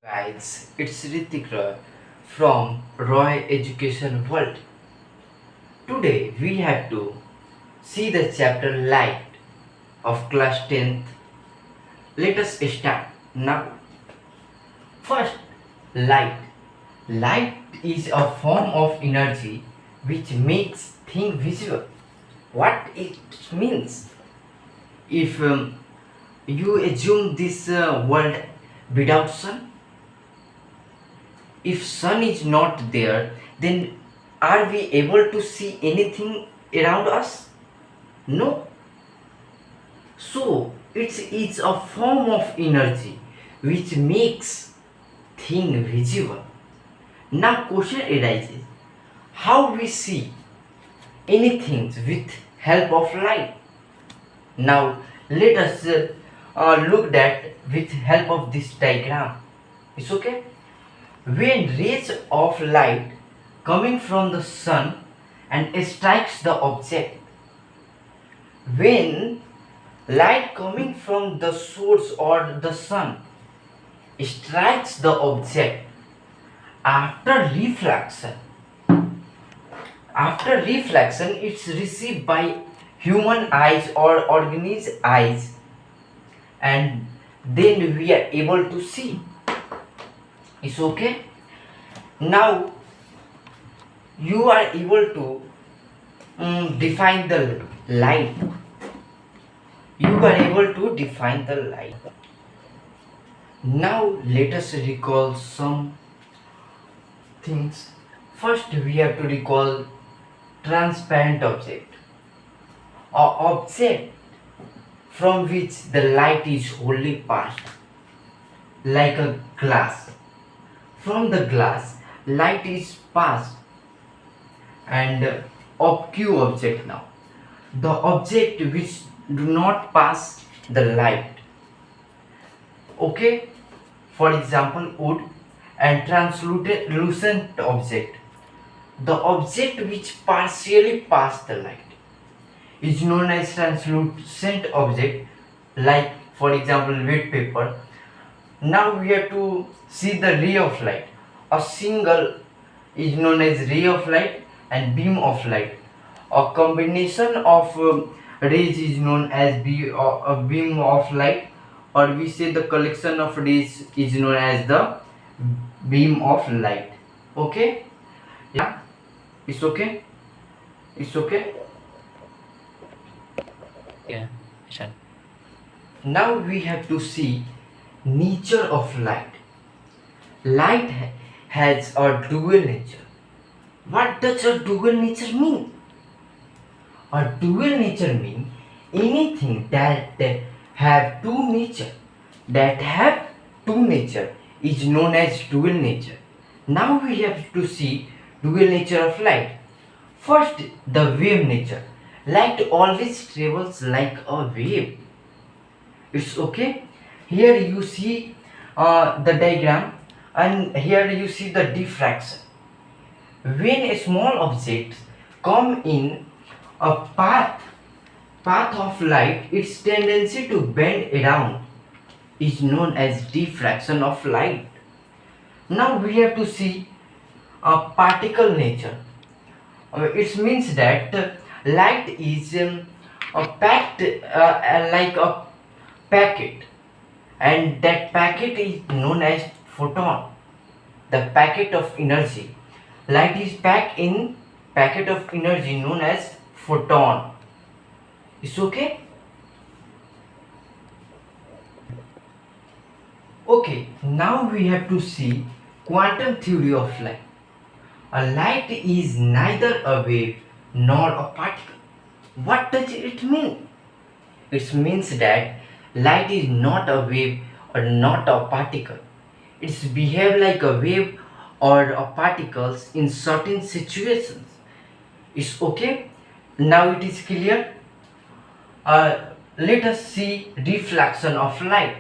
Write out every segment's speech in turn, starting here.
Guys, it's Ritik Roy from Roy Education World. Today we have to see the chapter Light of class 10th. Let us start now. First, light. Light is a form of energy which makes things visible. What it means? If you assume this world without sun, if sun is not there, then are we able to see anything around us? No. So it's a form of energy which makes thing visible. Now question arises, how we see anything with help of light? Now let us look that with help of this diagram. It's okay? When rays of light coming from the sun and strikes the object, when light coming from the source or the sun strikes the object, after reflection it's received by human eyes or organism eyes, and then we are able to see. It's okay? Now you are able to define the light. You are able to define the light. Now let us recall some things. First we have to recall transparent object, or object from which the light is wholly passed, like a glass. From the glass light is passed, and obscure object. Now the object which do not pass the light, okay, for example wood. And translucent object, the object which partially pass the light, is known as translucent object, like for example wet paper. Now we have to see the ray of light. A single is known as ray of light and beam of light. A combination of rays is known as a beam of light, or we say the collection of rays is known as the beam of light. Okay? Yeah? It's okay? It's okay? Yeah, sure. Now we have to see nature of light. Light has a dual nature. What does a dual nature mean? A dual nature means anything that have two nature is known as dual nature. Now we have to see dual nature of light. First, the wave nature. Light always travels like a wave. It's okay? Here you see the diagram, and here you see the diffraction. When a small object come in a path of light, its tendency to bend around is known as diffraction of light. Now we have to see a particle nature. It means that light is a packed like a packet, and that packet is known as photon, the packet of energy. Light is packed in packet of energy known as photon. It's okay? Okay, now we have to see quantum theory of light. A light is neither a wave nor a particle. What does it mean? It means that light is not a wave or not a particle. It's behave like a wave or a particles in certain situations. It's okay? Now it is clear? Let us see reflection of light.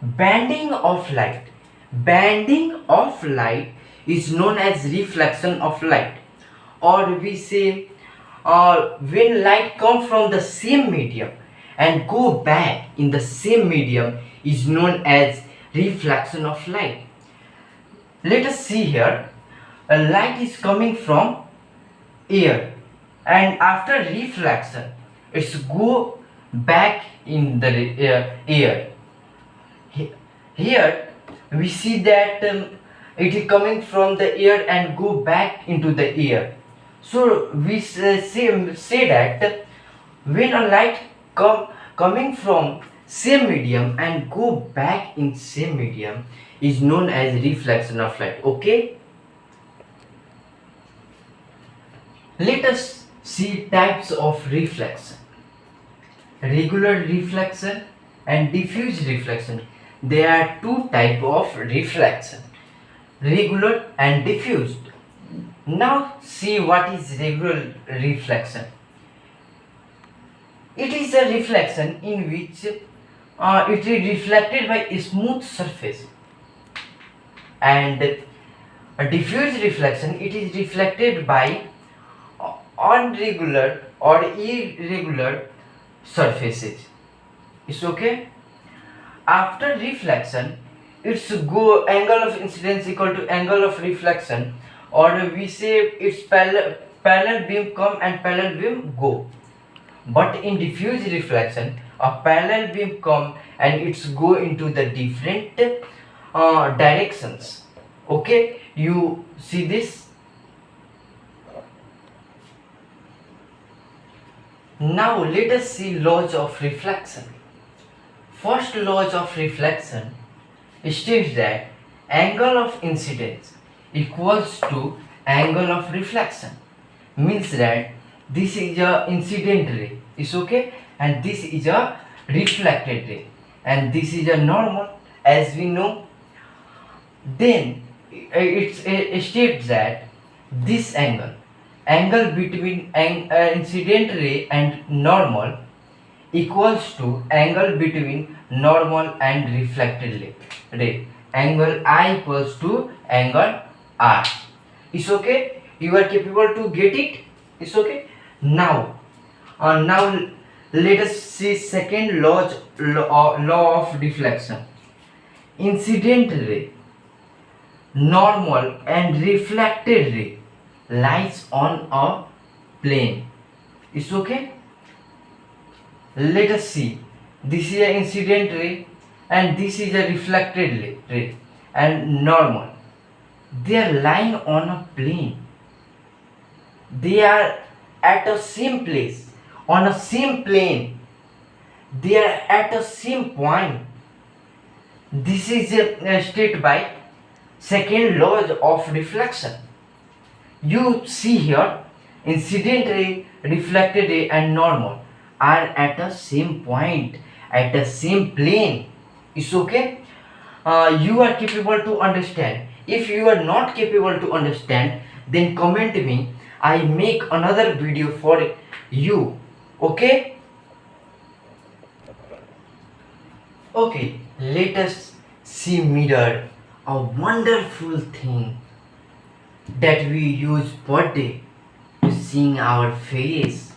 Bending of light. Bending of light is known as reflection of light, or we say when light comes from the same medium and go back in the same medium is known as reflection of light. Let us see here. A light is coming from air, and after reflection it's go back in the air. Here we see that it is coming from the air and go back into the air. So we say that when a light coming from same medium and go back in same medium is known as reflection of light. Okay, let us see types of reflection: regular reflection and diffuse reflection. There are two types of reflection, regular and diffused. Now see what is regular reflection. It is a reflection in which it is reflected by a smooth surface, and a diffuse reflection, it is reflected by irregular or irregular surfaces. It's okay. After reflection, its go angle of incidence equal to angle of reflection, or we say its parallel beam come and parallel beam go. But in diffuse reflection, a parallel beam come and it's go into the different directions. Okay, you see this. Now let us see laws of reflection. First laws of reflection states that angle of incidence equals to angle of reflection. Means that this is a incident ray, is okay, and this is a reflected ray, and this is a normal, as we know. Then it states that this angle between incident ray and normal equals to angle between normal and reflected ray. Angle I equals to angle R. Is okay? You are capable to get it? Is okay? Now let us see second law of reflection. Incident ray, normal and reflected ray lies on a plane. Is okay? Let us see. This is an incident ray and this is a reflected ray and normal. They are lying on a plane. They are at a same place, on a same plane. They are at a same point. This is stated by second law of reflection. You see here, incident ray, reflected ray and normal are at the same point, at the same plane. Is okay? You are capable to understand. If you are not capable to understand, then comment me. I make another video for you. Okay? Okay, let us see mirror, a wonderful thing that we use per day to see our face.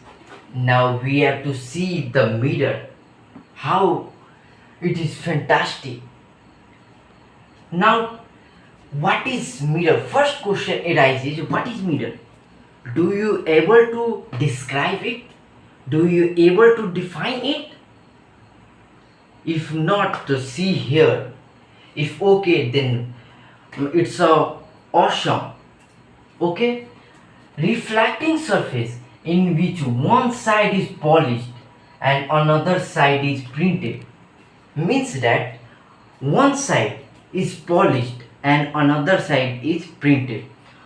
Now we have to see the mirror, how it is fantastic. Now what is mirror? First question arises, what is mirror? Do you able to describe it? Do you able to define it? If not, to see here. If okay, then it's awesome. Okay, reflecting surface in which one side is polished and another side is printed means that one side is polished and another side is printed.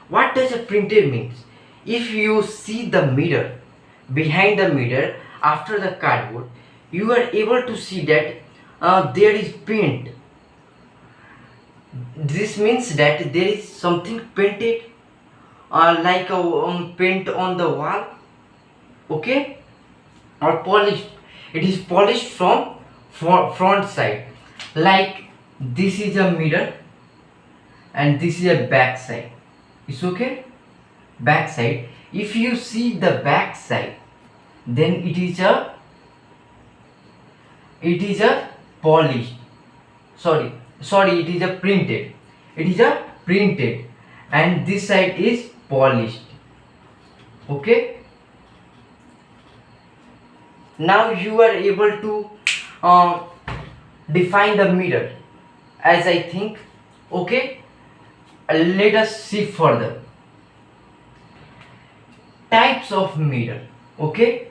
What does a printed means? If you see the mirror, behind the mirror after the cardboard, you are able to see that there is paint. This means that there is something painted, like a paint on the wall, okay, or polished. It is polished from front side. Like this is a mirror and this is a back side. It's okay. Back side. If you see the back side, then it is a polished. Sorry, sorry, it is a printed, it is a printed, and this side is polished. Okay, now you are able to uh, define the mirror as I think. Okay, let us see further types of mirror. Okay,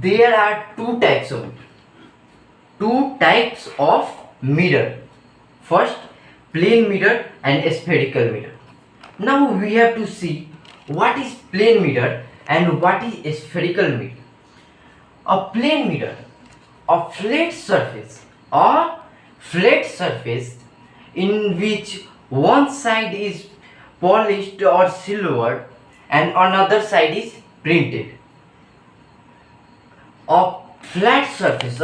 there are two types of mirror. First, plane mirror and spherical mirror. Now we have to see what is plane mirror and what is spherical mirror. A plane mirror, a flat surface in which one side is polished or silvered and another side is printed. A flat surface,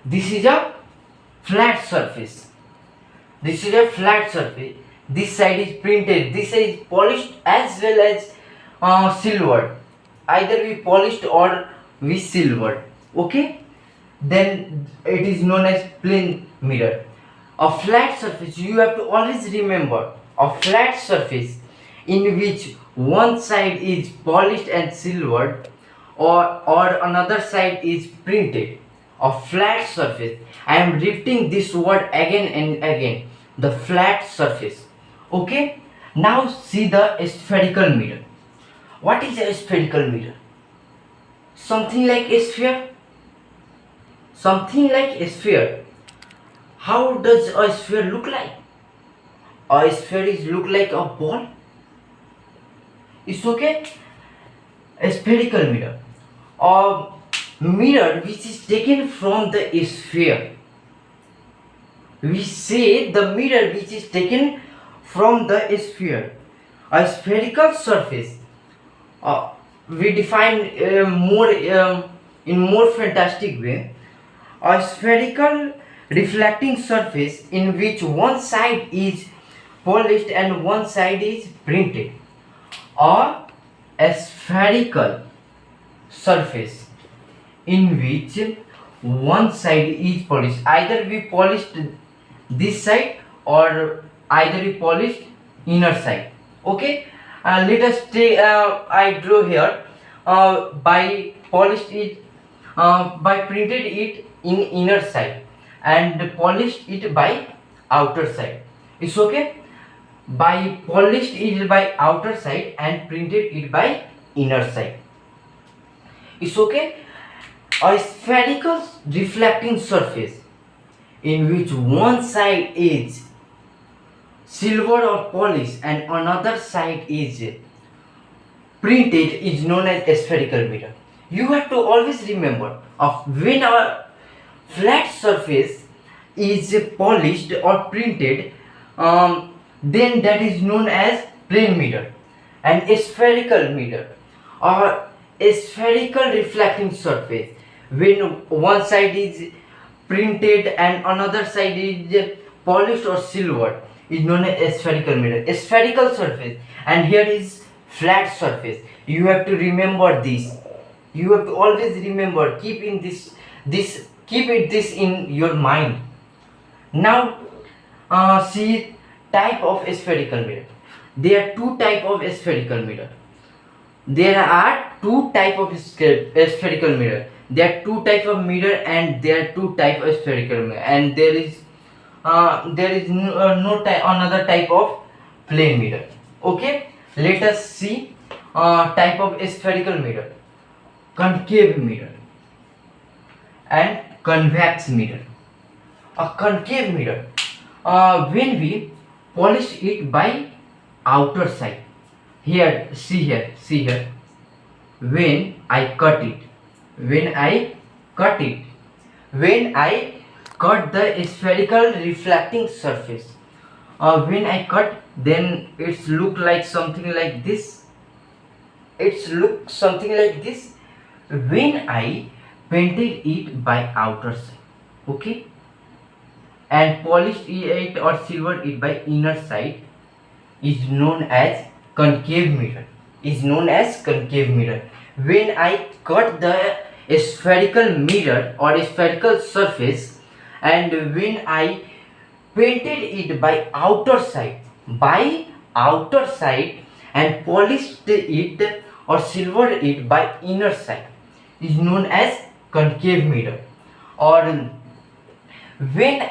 this is a flat surface, this side is printed, this side is polished as well as silvered, either we polished or we silvered. Okay, then it is known as plane mirror. A flat surface, you have to always remember, a flat surface in which one side is polished and silvered or another side is printed. A flat surface, I am repeating this word again and again, the flat surface. Okay, now see the spherical mirror. What is a spherical mirror? Something like a sphere, how does a sphere look like? A sphere is look like a ball. It's okay. A spherical mirror, a mirror which is taken from the sphere. We say the mirror which is taken from the sphere. A spherical surface, we define in more fantastic way. A spherical reflecting surface in which one side is polished and one side is printed. Or a spherical surface in which one side is polished, either we polished this side or either we polished inner side. Okay, let us take I draw here, by polished it, by printed it in inner side and polished it by outer side. It's okay, by polished it by outer side and printed it by inner side. It's okay. A spherical reflecting surface in which one side is silver or polished and another side is printed is known as a spherical mirror. You have to always remember, of when a flat surface is polished or printed, then that is known as plane mirror. And a spherical mirror or a spherical reflecting surface when one side is printed and another side is polished or silvered is known as a spherical mirror. A spherical surface, and here is flat surface. You have to remember this. You have to always remember, keep this in your mind. Now see type of spherical mirror. There are two type of spherical mirror. There are two type of spherical mirror. There are two type of mirror and there are two type of spherical mirror, and there is another type of plane mirror. Okay, let us see type of spherical mirror: concave mirror and convex mirror. A concave mirror, when we polish it by outer side. Here, see here. When I cut the spherical reflecting surface, when I cut, then it's look like something like this. When I painted it by outer side. Okay, and polished it or silvered it by inner side is known as concave mirror. When I cut the spherical mirror or spherical surface and when I painted it by outer side and polished it or silvered it by inner side is known as concave mirror. Or when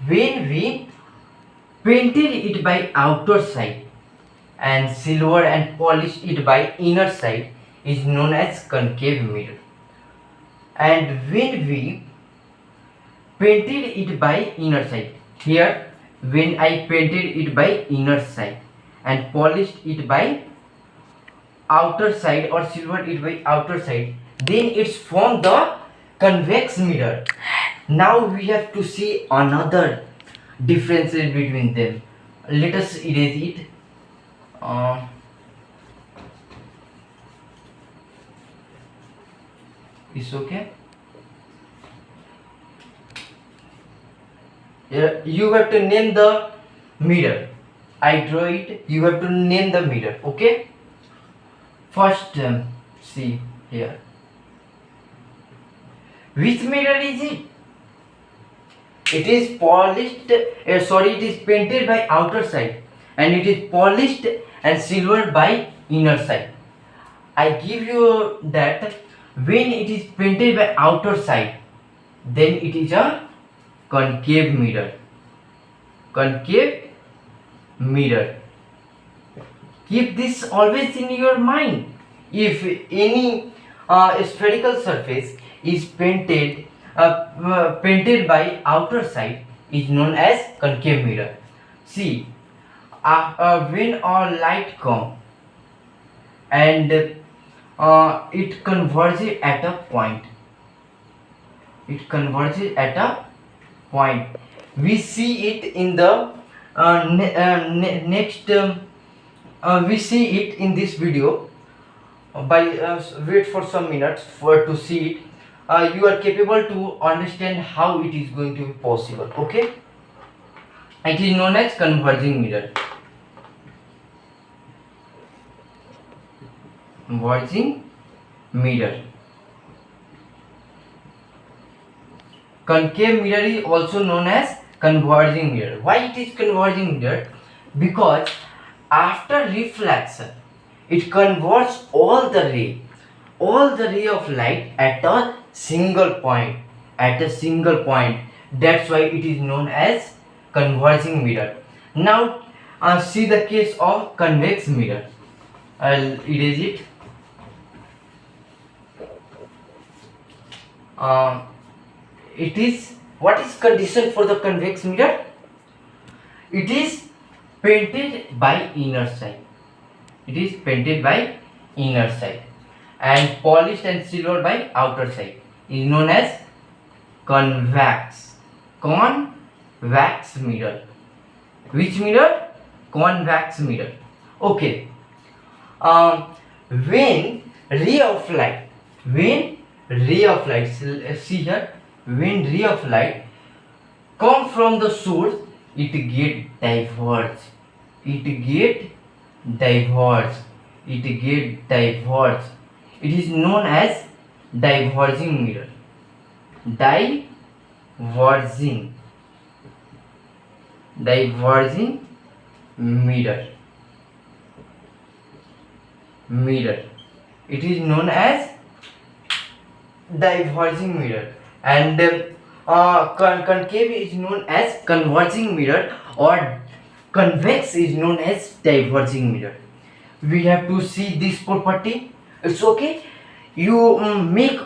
when we painted it by outer side and silvered and polished it by inner side is known as concave mirror. And when we painted it by inner side, here when I painted it by inner side and polished it by outer side or silvered it by outer side, then it's formed the convex mirror. Now we have to see another differences between them. Let us erase it. It's okay. You have to name the mirror. I draw it. You have to name the mirror. Okay. First, see here. Which mirror is it? It is polished. It is painted by outer side, and it is polished and silvered by inner side. I give you that when it is painted by outer side, then it is a concave mirror. Concave mirror. Keep this always in your mind. If any spherical surface is painted by outer side, is known as concave mirror. See, when our light comes and it converges at a point. It converges at a point. We see it in the next. We see it in this video. By wait for some minutes for to see it. You are capable to understand how it is going to be possible. Okay. It is known as converging mirror. Converging mirror. Concave mirror is also known as converging mirror. Why it is converging mirror? Because after reflection, it converts all the ray of light at a single point. That's why it is known as converging mirror. Now see the case of convex mirror. I'll erase it. It is, what is condition for the convex mirror? It is painted by inner side. It is painted by inner side and polished and silvered by outer side. Is known as convex mirror. Which mirror? Convex mirror. Okay. When ray of light, see here, when ray of light come from the source, it get diverged. It is known as diverging mirror. Diverging mirror. It is known as diverging mirror. And concave is known as converging mirror, or convex is known as diverging mirror. We have to see this property. It's okay. You make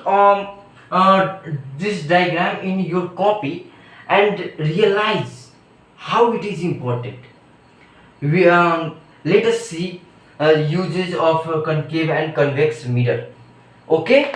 this diagram in your copy and realize how it is important. We let us see uses of concave and convex mirror. Okay.